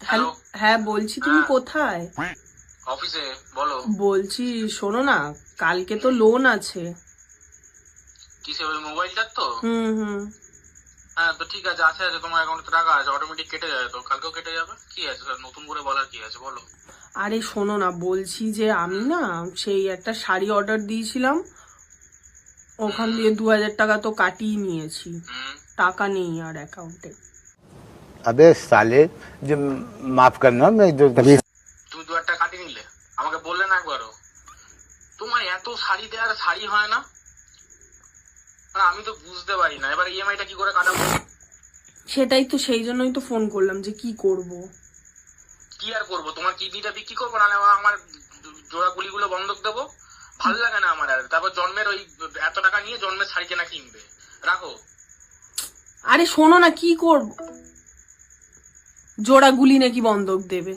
Hello, হ্যাঁ বলছি তুমি কোথায়? অফিসে। বলো। বলছি শোনো না, কালকে তো লোন আছে। কিসে? ওই মোবাইলটার তো? হুম। হ্যাঁ তো ঠিক আছে, আছে তোমার অ্যাকাউন্টে টাকা আছে, অটোমেটিক কেটে যাবে তো, কালকেও কেটে যাবে। কি আছে স্যার, নতুন করে বলার কি আছে বলো। আরে শোনো না, বলছি যে আমি না সেই একটা শাড়ি অর্ডার দিয়েছিলাম, ওখান দিয়ে 2000 টাকা তো কাটিয়ে নিয়েছি, টাকা নেই আর অ্যাকাউন্টে। अबे साले जो माफ करना मैं जो তুমি 2000 টাকা কাটিয়ে নিলে, আমাকে বললে না একবারও? তোমার এত শাড়ি দেওয়ার শাড়ি হয় না? আমি তো বুঝতে পারি না, এবার ইএমআইটা কি করে কাটাবো? সেটাই তো, সেই জন্যই তো ফোন করলাম যে কি করব। কি আর করবো, তোমার কিডনিটা বিক্রি করবো, নাহলে আমার জোড়া গুলিগুলো বন্ধক দেবো। ভালো লাগে না আমার আর। তারপর জন্মের ওই এত টাকা নিয়ে জন্মের শাড়ি কেনা কিনবে, রাখো। আরে শোনো না, কি করব, জোড়া গুলি নাকি বন্ধক দেবে?